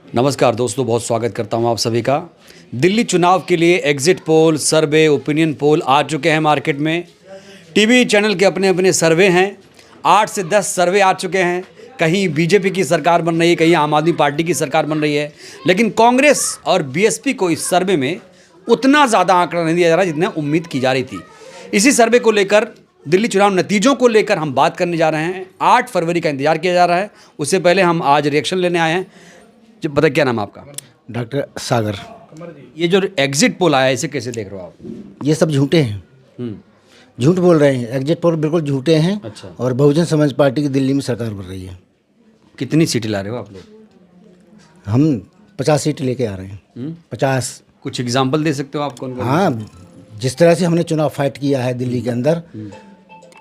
नमस्कार दोस्तों, बहुत स्वागत करता हूं आप सभी का। दिल्ली चुनाव के लिए एग्जिट पोल, सर्वे, ओपिनियन पोल आ चुके हैं मार्केट में। टीवी चैनल के अपने अपने सर्वे हैं। 8 से 10 सर्वे आ चुके हैं। कहीं बीजेपी की सरकार बन रही है, कहीं आम आदमी पार्टी की सरकार बन रही है, लेकिन कांग्रेस और बीएसपी को इस सर्वे में उतना ज़्यादा आंकड़ा नहीं दिया जा रहा जितना उम्मीद की जा रही थी। इसी सर्वे को लेकर, दिल्ली चुनाव नतीजों को लेकर हम बात करने जा रहे हैं। 8 फरवरी का इंतजार किया जा रहा है। उससे पहले हम आज रिएक्शन लेने आए हैं। जब पता क्या नाम है आपका? डॉक्टर सागर। ये जो एग्जिट पोल आया है, इसे कैसे देख रहे हो आप? ये सब झूठे हैं, झूठ बोल रहे हैं। एग्जिट पोल बिल्कुल झूठे हैं। अच्छा। और बहुजन समाज पार्टी की दिल्ली में सरकार बन रही है। कितनी सीटें ला रहे हो आप लोग? हम 50 सीट लेके आ रहे हैं। 50। कुछ एग्जाम्पल दे सकते हो आप? कौन? हाँ, जिस तरह से हमने चुनाव फाइट किया है दिल्ली के अंदर,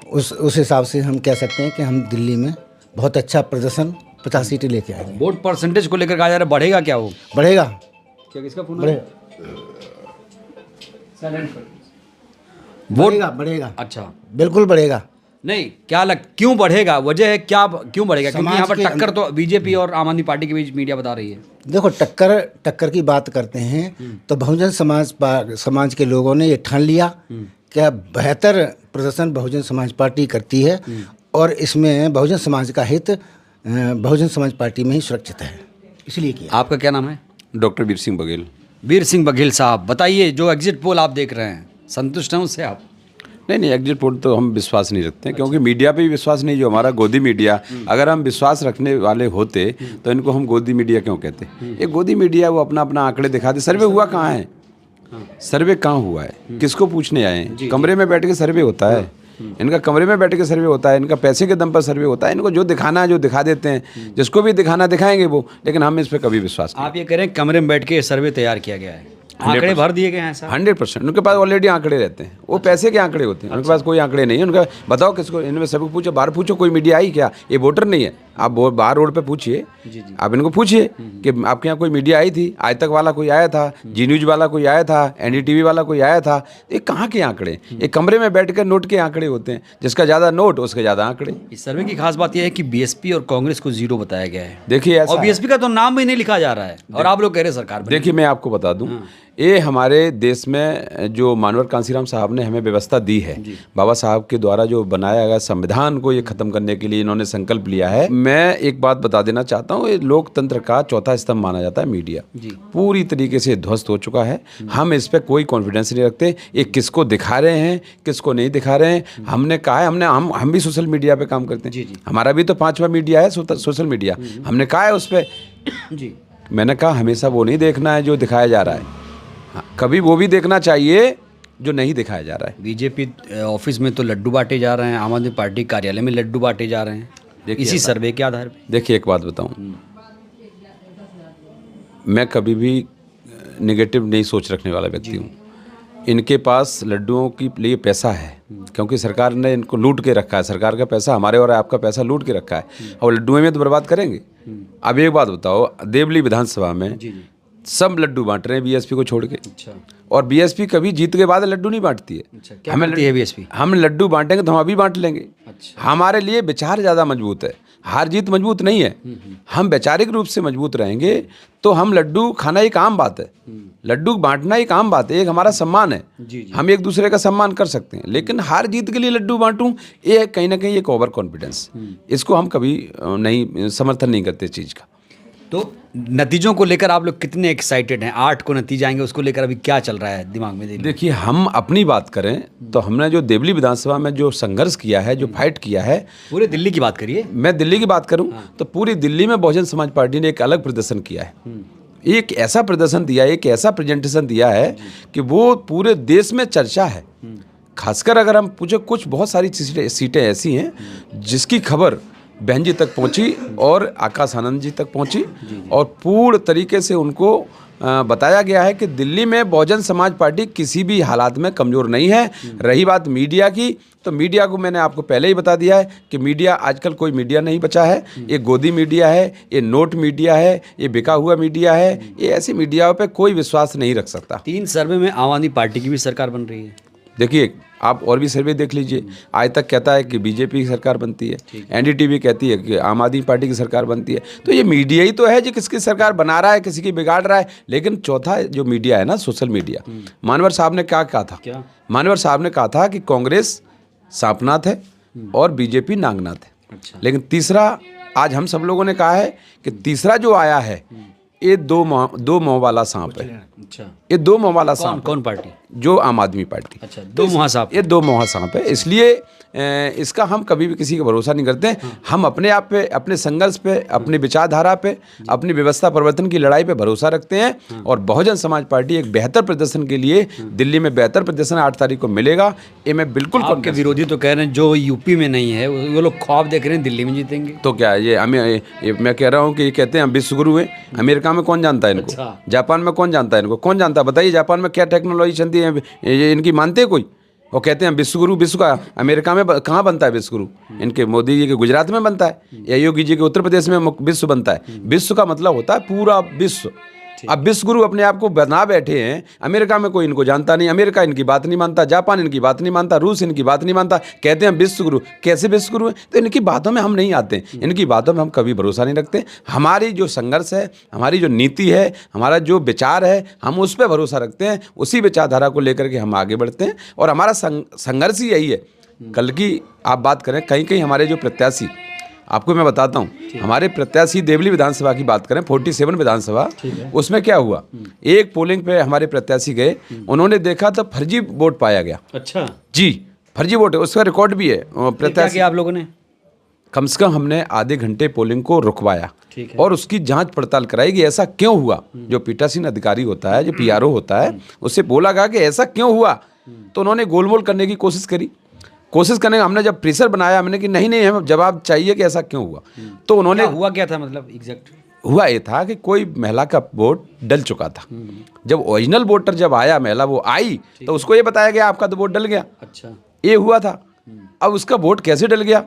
उस हिसाब से हम कह सकते हैं कि हम दिल्ली में बहुत अच्छा प्रदर्शन 50 सीटें लेके आएंगे। वोट परसेंटेज को लेकर कहा जा रहा है, बढ़ेगा क्या वो? बढ़ेगा। क्या किसका फोन? बढ़ेगा। वोट बढ़ेगा। अच्छा, बिल्कुल बढ़ेगा। नहीं, क्यों बढ़ेगा? वजह है क्या, क्यों बढ़ेगा? क्योंकि यहाँ पर टक्कर तो बीजेपी और आम आदमी पार्टी के बीच मीडिया बता रही है। देखो, टक्कर की बात करते हैं तो बहुजन समाज के लोगों ने ये ठान लिया कि बेहतर प्रदर्शन बहुजन समाज पार्टी करती है और इसमें बहुजन समाज का हित बहुजन समाज पार्टी में ही सुरक्षित है, इसलिए किया। आपका क्या नाम है? डॉक्टर वीर सिंह बघेल। वीर सिंह बघेल साहब, बताइए, जो एग्जिट पोल आप देख रहे हैं, संतुष्ट हैं उससे आप? नहीं, एग्जिट पोल तो हम विश्वास नहीं रखते हैं। क्योंकि मीडिया पे भी विश्वास नहीं, जो हमारा गोदी मीडिया। अगर हम विश्वास रखने वाले होते तो इनको हम गोदी मीडिया क्यों कहते? ये गोदी मीडिया वो अपना अपना आंकड़े दिखाते। सर्वे हुआ कहाँ है? सर्वे कहाँ हुआ है? किसको पूछने आए हैं? कमरे में बैठ के सर्वे होता है। इनका कमरे में बैठ के सर्वे होता है, इनका पैसे के दम पर सर्वे होता है। इनको जो दिखाना है जो दिखा देते हैं, जिसको भी दिखाना दिखाएंगे वो, लेकिन हम इस पर कभी विश्वास नहीं। आप ये कह रहे हैं कमरे में बैठ के सर्वे तैयार किया गया है, आंकड़े भर दिए गए हैं सर? 100%। उनके पास ऑलरेडी आंकड़े रहते हैं। वो पैसे के आंकड़े होते हैं। उनके पास कोई आंकड़े नहीं है। उनका बताओ किसको? इनमें सबको पूछो, बाहर पूछो, कोई मीडिया आई क्या? ये वोटर नहीं है। आप बाहर रोड पे पूछिए, आप इनको पूछिए कि आपके यहाँ कोई मीडिया आई थी? आज तक वाला कोई आया था? जी न्यूज वाला कोई आया था? एनडीटीवी वाला कोई आया था? ये कहाँ के आंकड़े? एक कमरे में बैठ कर नोट के आंकड़े होते हैं। जिसका ज़्यादा नोट उसके ज़्यादा आंकड़े। इस सर्वे की खास बात यह है कि बीएसपी और कांग्रेस को 0 बताया गया है। देखिए, और बीएसपी का तो नाम भी नहीं लिखा जा रहा है, और आप लोग कह रहे हैं सरकार बनेगी। देखिए, मैं आपको बता दूं, ये हमारे देश में जो मानवर कांसीराम साहब ने हमें व्यवस्था दी है, बाबा साहब के द्वारा जो बनाया गया संविधान को ये खत्म करने के लिए इन्होंने संकल्प लिया है। मैं एक बात बता देना चाहता हूँ, ये लोकतंत्र का चौथा स्तंभ माना जाता है मीडिया। पूरी तरीके से ध्वस्त हो चुका है। हम इस पर कोई कॉन्फिडेंस नहीं रखते। ये किसको दिखा रहे हैं, किसको नहीं दिखा रहे हैं। हमने कहा है, हम भी सोशल मीडिया पे काम करते हैं। हमारा भी तो 5वां मीडिया है, सोशल मीडिया। हमने कहा है उस पर जी, मैंने कहा हमेशा वो नहीं देखना है जो दिखाया जा रहा है। कभी वो भी देखना चाहिए जो नहीं दिखाया जा रहा है। बीजेपी ऑफिस में तो लड्डू बांटे जा रहे हैं, आम आदमी पार्टी कार्यालय में लड्डू बांटे जा रहे हैं, इसी सर्वे के आधार पर। देखिए, एक बात बताऊं, मैं कभी भी नेगेटिव नहीं सोच रखने वाला व्यक्ति हूं। इनके पास लड्डुओं के लिए पैसा है, क्योंकि सरकार ने इनको लूट के रखा है। सरकार का पैसा, हमारे और आपका पैसा लूट के रखा है, और लड्डुओं में तो बर्बाद करेंगे। अब एक बात बताओ, देवली विधानसभा में सब लड्डू बांट रहे हैं बीएसपी को छोड़ के। अच्छा। और बीएसपी कभी जीत के बाद लड्डू नहीं बांटती है। अच्छा, क्या करती है बीएसपी? हम लड्डू बांटेंगे तो हम अभी बांट लेंगे। अच्छा। हमारे लिए विचार ज़्यादा मजबूत है, हार जीत मजबूत नहीं है। हम वैचारिक रूप से मजबूत रहेंगे तो हम लड्डू खाना एक आम बात है, लड्डू बांटना एक आम बात है, एक हमारा सम्मान है। हम एक दूसरे का सम्मान कर सकते हैं, लेकिन हार जीत के लिए लड्डू बांटूं, ये कहीं ना कहीं एक ओवर कॉन्फिडेंस, इसको हम कभी नहीं समर्थन नहीं करते चीज़ का। तो नतीजों को लेकर आप लोग कितने एक्साइटेड हैं? 8 को नतीजे आएंगे, उसको लेकर अभी क्या चल रहा है दिमाग में? देखिए, हम अपनी बात करें तो हमने जो देवली विधानसभा में जो संघर्ष किया है, जो फाइट किया है, पूरे दिल्ली की बात करिए। मैं दिल्ली की बात करूं तो पूरी दिल्ली में बहुजन समाज पार्टी ने एक अलग प्रदर्शन किया है। एक ऐसा प्रदर्शन दिया है, एक ऐसा प्रेजेंटेशन दिया है कि वो पूरे देश में चर्चा है। खासकर अगर हम पूछे, कुछ बहुत सारी सीटें ऐसी हैं जिसकी खबर बहन जी तक पहुंची और आकाश आनंद जी तक पहुंची, और पूर्ण तरीके से उनको बताया गया है कि दिल्ली में बहुजन समाज पार्टी किसी भी हालात में कमज़ोर नहीं है। रही बात मीडिया की, तो मीडिया को मैंने आपको पहले ही बता दिया है कि मीडिया, आजकल कोई मीडिया नहीं बचा है। ये गोदी मीडिया है, ये नोट मीडिया है, ये बिका हुआ मीडिया है। ये ऐसी मीडिया पे कोई विश्वास नहीं रख सकता। 3 सर्वे में आम आदमी पार्टी की भी सरकार बन रही है। देखिए, आप और भी सर्वे देख लीजिए। आज तक कहता है कि बीजेपी की सरकार बनती है, एनडीटीवी कहती है कि आम आदमी पार्टी की सरकार बनती है। तो ये मीडिया ही तो है जो किसकी सरकार बना रहा है, किसी की बिगाड़ रहा है। लेकिन चौथा जो मीडिया है ना, सोशल मीडिया, मानवर साहब ने क्या कहा था? क्या? मानवर साहब ने कहा था कि कांग्रेस सांपनाथ है और बीजेपी नागनाथ है। अच्छा। लेकिन तीसरा, आज हम सब लोगों ने कहा है कि तीसरा जो आया है ये दो मुंह वाला सांप है। अच्छा, ये दो मुंह वाला सांप। कौन पार्टी? जो आम आदमी पार्टी। अच्छा, दो मुहा सांप। ये दो मुहा सांप है, इसलिए इसका हम कभी भी किसी का भरोसा नहीं करते। हम अपने आप पे, अपने संघर्ष पे, अपनी विचारधारा पे, अपनी व्यवस्था परिवर्तन की लड़ाई पे भरोसा रखते हैं। और बहुजन समाज पार्टी एक बेहतर प्रदर्शन के लिए दिल्ली में बेहतर प्रदर्शन 8 तारीख को मिलेगा, ये मैं बिल्कुल। आपके विरोधी तो कह रहे हैं जो यूपी में नहीं है वो लोग ख्वाब देख रहे हैं दिल्ली में जीतेंगे। तो क्या ये मैं कह रहा हूँ कि ये कहते हैं हम विश्वगुरु हैं। अमेरिका में कौन जानता है इनको? अच्छा। जापान में कौन जानता है इनको? कौन जानता है? बताइए, जापान में क्या टेक्नोलॉजी चलती है, ये इनकी मानते हैं कोई? वो कहते हैं विश्वगुरु, विश्व का। अमेरिका में कहाँ बनता है विश्वगुरु? इनके मोदी जी के गुजरात में बनता है, या योगी जी के उत्तर प्रदेश में विश्व बनता है। विश्व का मतलब होता है पूरा विश्व। अब विश्वगुरु अपने आप को बना बैठे हैं। अमेरिका में कोई इनको जानता नहीं, अमेरिका इनकी बात नहीं मानता, जापान इनकी बात नहीं मानता, रूस इनकी बात नहीं मानता, कहते हैं विश्वगुरु। कैसे विश्वगुरु हैं? तो इनकी बातों में हम नहीं आते, इनकी बातों में हम कभी भरोसा नहीं रखते। हमारी जो संघर्ष है, हमारी जो नीति है, हमारा जो विचार है, हम उस पर भरोसा रखते हैं। उसी विचारधारा को लेकर के हम आगे बढ़ते हैं और हमारा संघर्ष ही यही है। कल की आप बात करें, कहीं कहीं हमारे जो प्रत्याशी, आपको मैं बताता हूँ, हमारे प्रत्याशी देवली विधानसभा की बात करें, 47 विधानसभा, उसमें क्या हुआ? एक पोलिंग पे हमारे प्रत्याशी गए, उन्होंने देखा तो फर्जी वोट पाया गया। अच्छा जी, फर्जी वोट है, उसका रिकॉर्ड भी है। प्रत्याशी, आप लोगों ने कम से कम हमने आधे घंटे पोलिंग को रुकवाया ठीक है। और उसकी जांच पड़ताल कराई कि ऐसा क्यों हुआ। जो पीठासीन अधिकारी होता है, जो पीआरओ होता है, उससे बोला गया कि ऐसा क्यों हुआ। तो उन्होंने गोलमोल करने की कोशिश करी। कोशिश करने, हमने जब प्रेशर बनाया, हमने कि नहीं हमें जवाब चाहिए कि ऐसा क्यों हुआ। तो उन्होंने, हुआ क्या था मतलब एग्जैक्ट? हुआ ये था कि कोई महिला का वोट डल चुका था। जब ओरिजिनल वोटर जब आया, महिला वो आई, तो उसको ये बताया गया आपका तो वोट डल गया। अच्छा, ये हुआ था। अब उसका वोट कैसे डल गया,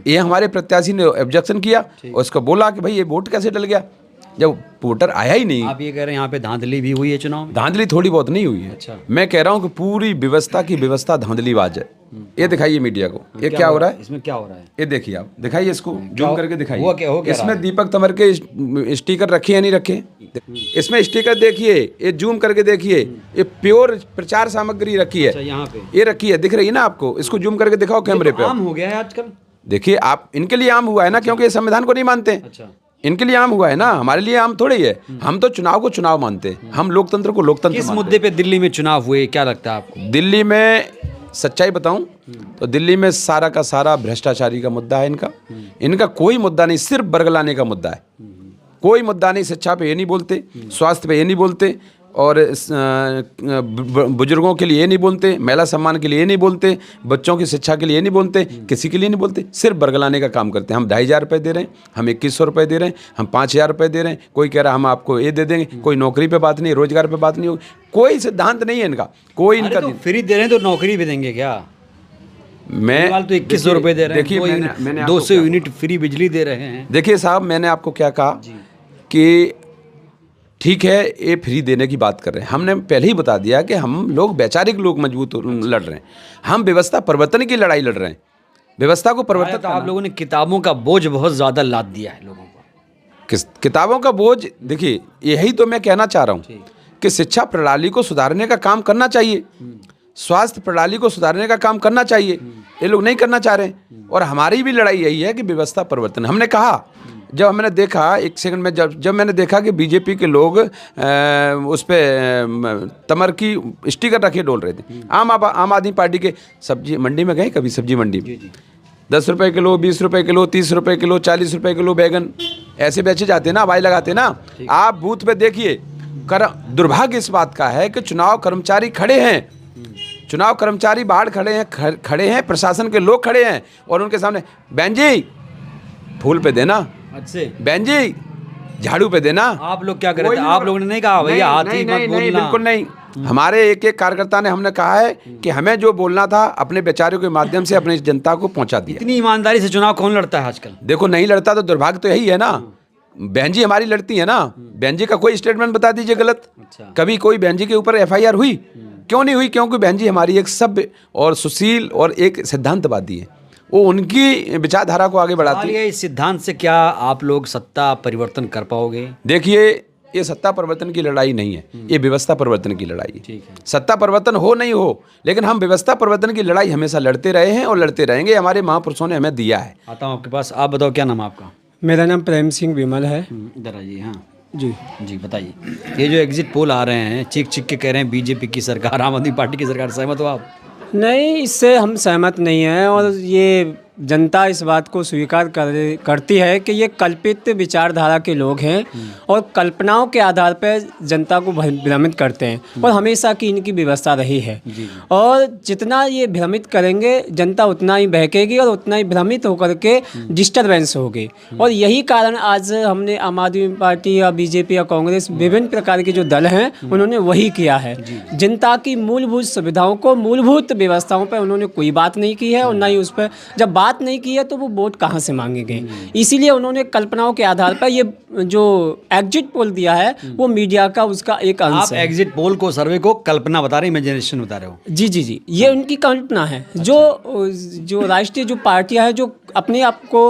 ये हमारे प्रत्याशी ने ऑब्जेक्शन किया और उसको बोला कि भाई ये वोट कैसे डल गया जब वोटर आया ही नहीं। आप ये कह रहे हैं यहाँ पे धांधली भी हुई है चुनाव में? धांधली थोड़ी बहुत नहीं हुई है। अच्छा। मैं कह रहा हूँ कि पूरी व्यवस्था की व्यवस्था धांधलीबाज है। ये दिखाइए मीडिया को, ये क्या हो रहा है? इसमें क्या हो रहा है? ये देखिए, आप दिखाइए इसको, जूम करके हो दिखाइए। क्या इसमें दीपक तंवर के स्टिकर रखे या नहीं रखे? इसमें स्टिकर देखिए, ये जूम करके देखिए, ये प्योर प्रचार सामग्री रखी है। अच्छा, यहाँ पे ये रखी है, दिख रही है ना आपको? इसको जूम करके दिखाओ कैमरे पे। आम हो गया है आजकल। देखिए आप, इनके लिए आम हुआ है ना, क्योंकि ये संविधान को नहीं मानते। अच्छा, इनके लिए आम हुआ है ना, हमारे लिए आम थोड़ी है। हम तो चुनाव को चुनाव मानते हैं, हम लोकतंत्र को लोकतंत्र किस मानते मुद्दे पे दिल्ली में चुनाव हुए, क्या लगता है आपको? हैं। दिल्ली में सच्चाई बताऊं तो दिल्ली में सारा का सारा भ्रष्टाचारी का मुद्दा है इनका। इनका कोई मुद्दा नहीं, सिर्फ बरगलाने का मुद्दा है। कोई मुद्दा नहीं। शिक्षा पे ये नहीं बोलते, स्वास्थ्य पे ये नहीं बोलते, और बुजुर्गों के लिए ये नहीं बोलते, महिला सम्मान के लिए ये नहीं बोलते, बच्चों की शिक्षा के लिए ये नहीं बोलते, किसी के लिए नहीं बोलते, सिर्फ बरगलाने का काम करते हैं। हम 2,500 रुपये दे रहे हैं, हम 2,100 रुपये दे रहे हैं, हम 5,000 रुपये दे रहे हैं, कोई कह रहा हम आपको ये दे देंगे। कोई नौकरी पे बात नहीं, रोजगार पे बात नहीं होगी, कोई सिद्धांत नहीं है इनका, कोई इनका तो फ्री दे रहे हैं तो नौकरी भी देंगे क्या? मैं फिलहाल तो 2100 रुपये दे रहे हैं। देखिए, मैंने 200 यूनिट फ्री बिजली दे रहे हैं। देखिए साहब, मैंने आपको क्या कहा कि ठीक है, ये फ्री देने की बात कर रहे हैं। हमने पहले ही बता दिया कि हम लोग वैचारिक लोग मजबूत लड़ रहे हैं, हम व्यवस्था परिवर्तन की लड़ाई लड़ रहे हैं। व्यवस्था को परिवर्तन तो आप लोगों ने किताबों का बोझ बहुत ज़्यादा लाद दिया है लोगों को। किताबों का बोझ, देखिए यही तो मैं कहना चाह रहा हूँ कि शिक्षा प्रणाली को सुधारने का काम करना चाहिए, स्वास्थ्य प्रणाली को सुधारने का काम करना चाहिए। ये लोग नहीं करना चाह रहे हैं। और हमारी भी लड़ाई यही है कि व्यवस्था परिवर्तन। हमने कहा, जब हमने देखा एक सेकंड में, जब मैंने देखा कि बीजेपी के लोग उस पर तमर की स्टिकर रखे डोल रहे थे, आम आदमी पार्टी के सब्जी मंडी में गए कभी? सब्जी मंडी में 10 रुपये किलो, 20 रुपये किलो, 30 रुपये किलो, 40 रुपये किलो बैगन ऐसे बेचे जाते ना, भाई लगाते ना। आप बूथ पे देखिए, दुर्भाग्य इस बात का है कि चुनाव कर्मचारी खड़े हैं, चुनाव कर्मचारी बाहर खड़े हैं, प्रशासन के लोग खड़े हैं और उनके सामने, बहन जी फूल पे देना, बहन जी झाड़ू पे देना। आप लोग क्या कर रहे थे? आप लोगों ने नहीं कहा भैया हाथी मत बोलना? नहीं, बिल्कुल नहीं। हमारे एक एक कार्यकर्ता ने, हमने कहा है कि हमें जो बोलना था अपने विचारों के माध्यम से अपनी जनता को पहुंचा दिया। इतनी ईमानदारी से चुनाव कौन लड़ता है आजकल? देखो, नहीं लड़ता तो दुर्भाग्य तो यही है ना। बहन जी हमारी लड़ती है ना। बहन जी का कोई स्टेटमेंट बता दीजिए गलत। अच्छा। कभी कोई बहन जी के ऊपर FIR हुई? क्यों नहीं हुई? क्योंकि बहन जी हमारी एक सभ्य और सुशील और एक सिद्धांतवादी है, वो उनकी विचारधारा को आगे बढ़ाती है। इस सिद्धांत से क्या आप लोग सत्ता परिवर्तन कर पाओगे? देखिए, ये सत्ता परिवर्तन की लड़ाई नहीं है, ये व्यवस्था परिवर्तन की लड़ाई है। ठीक है। सत्ता परिवर्तन हो नहीं हो, लेकिन हम व्यवस्था परिवर्तन की लड़ाई हमेशा लड़ते रहे हैं और लड़ते रहेंगे। हमारे महापुरुषों ने हमें दिया है। आता हूँ आपके पास। आप बताओ, क्या नाम है आपका? मेरा नाम प्रेम सिंह विमल है। इधर आइए। हाँ जी जी, बताइए। ये जो एग्जिट पोल आ रहे हैं, चीख चीख के कह रहे हैं बीजेपी की सरकार, आम आदमी पार्टी की सरकार, सहमत हो आप? नहीं, इससे हम सहमत नहीं हैं और ये जनता इस बात को स्वीकार करती है कि ये कल्पित विचारधारा के लोग हैं और कल्पनाओं के आधार पर जनता को भ्रमित करते हैं और हमेशा की इनकी व्यवस्था रही है। और जितना ये भ्रमित करेंगे जनता उतना ही बहकेगी और उतना ही भ्रमित होकर के डिस्टर्बेंस होगी। और यही कारण आज हमने आम आदमी पार्टी या बीजेपी या कांग्रेस, विभिन्न प्रकार के जो दल हैं, उन्होंने वही किया है। जनता की मूलभूत सुविधाओं को, मूलभूत व्यवस्थाओं पर उन्होंने कोई बात नहीं की है और ना ही उस पर, जब बात नहीं की है तो वो वोट कहाँ से मांगेंगे। इसीलिए उन्होंने कल्पनाओं के आधार पर ये जो एग्जिट पोल दिया है वो मीडिया का उसका एक अंश आप है। एग्जिट पोल को, सर्वे को कल्पना बता रहे, इमेजिनेशन बता रहे हो? जी जी जी, ये उनकी कल्पना है। जो राष्ट्रीय जो पार्टियां हैं, जो अपने आप को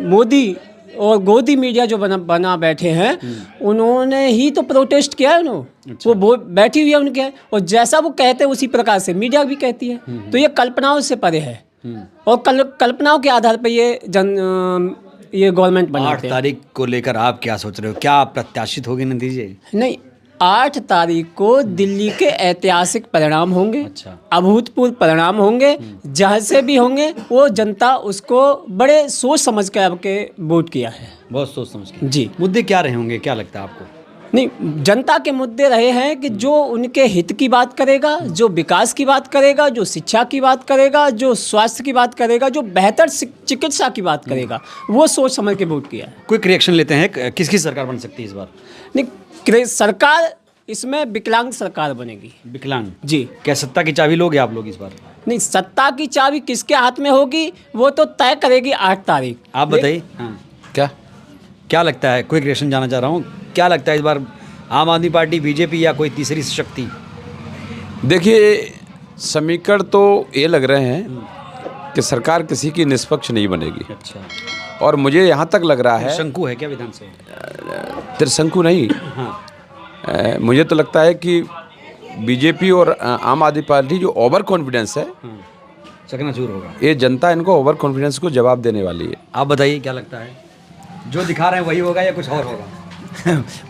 मोदी और गोदी मीडिया जो बना बैठे हैं, उन्होंने ही तो प्रोटेस्ट किया है। वो बैठी हुई है उनके, और जैसा वो कहते हैं उसी प्रकार से मीडिया भी कहती है। तो ये कल्पनाओं से परे है और कल्पनाओं के आधार पर ये गवर्नमेंट बनाते 8 तारीख को लेकर आप क्या सोच रहे हो? क्या प्रत्याशित होगी नतीजे? नहीं, 8 तारीख को दिल्ली के ऐतिहासिक परिणाम होंगे। अच्छा। अभूतपूर्व परिणाम होंगे। जहाँ से भी होंगे वो जनता उसको बड़े सोच समझ कर आपके वोट किया है। बहुत सोच समझ के। जी। मुद्दे क्या रहे होंगे, क्या लगता है आपको? नहीं, जनता के मुद्दे रहे हैं कि जो उनके हित की बात करेगा, जो विकास की बात करेगा, जो शिक्षा की बात करेगा, जो स्वास्थ्य की बात करेगा, जो बेहतर चिकित्सा की बात करेगा, वो सोच समझ के वोट किया है। क्विक रिएक्शन लेते हैं, किसकी सरकार बन सकती है इस बार? नहीं, सरकार इसमें विकलांग सरकार बनेगी। विकलांग? जी। क्या सत्ता की चाबी लोगे आप लोग इस बार? नहीं, सत्ता की चाबी किसके हाथ में होगी वो तो तय करेगी 8 तारीख। आप बताइए। हाँ, क्या लगता है? क्विक रिएक्शन जानना चाह रहा हूँ, क्या लगता है इस बार आम आदमी पार्टी, बीजेपी या कोई तीसरी शक्ति? देखिए, समीकरण तो ये लग रहे हैं कि सरकार किसी की निष्पक्ष नहीं बनेगी। अच्छा। और मुझे यहाँ तक लग रहा है, शंकु है क्या विधानसभा? त्रिशंकु नहीं। हाँ। मुझे तो लगता है कि बीजेपी और आम आदमी पार्टी जो ओवर कॉन्फिडेंस है, चकनाचूर होगा। ये जनता इनको ओवर कॉन्फिडेंस को जवाब देने वाली है। आप बताइए, क्या लगता है? जो दिखा रहे हैं वही होगा या कुछ और होगा?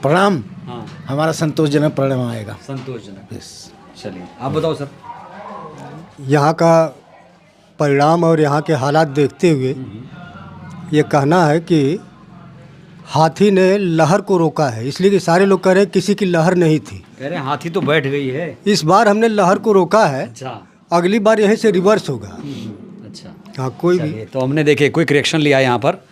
परिणाम हाँ, हमारा संतोषजनक परिणाम आएगा। संतोषजनक। चलिए, आप बताओ सर। यहाँ का परिणाम और यहाँ के हालात देखते हुए ये कहना है कि हाथी ने लहर को रोका है, इसलिए कि सारे लोग कह रहे हैं किसी की लहर नहीं थी। कह रहे हैं हाथी तो बैठ गई है। इस बार हमने लहर को रोका है, अच्छा। अगली बार यहीं से रिवर्स होगा। अच्छा। हाँ, कोई भी। चलिए, तो हमने देखे क्विक रिएक्शन लिया यहाँ पर,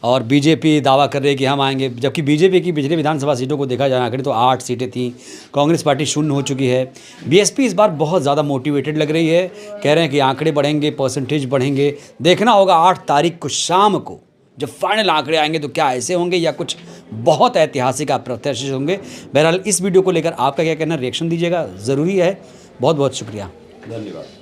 और बीजेपी दावा कर रही है कि हम आएंगे, जबकि बीजेपी की पिछले विधानसभा सीटों को देखा जाए आखिर तो 8 सीटें थीं, कांग्रेस पार्टी 0 हो चुकी है। बीएसपी इस बार बहुत ज़्यादा मोटिवेटेड लग रही है, कह रहे हैं कि आंकड़े बढ़ेंगे, परसेंटेज बढ़ेंगे। देखना होगा 8 तारीख को शाम को जब फाइनल आंकड़े आएंगे तो क्या ऐसे होंगे या कुछ बहुत ऐतिहासिक अप्रत्याशित होंगे। बहरहाल इस वीडियो को लेकर आपका क्या कहना, रिएक्शन दीजिएगा, ज़रूरी है। बहुत बहुत शुक्रिया, धन्यवाद।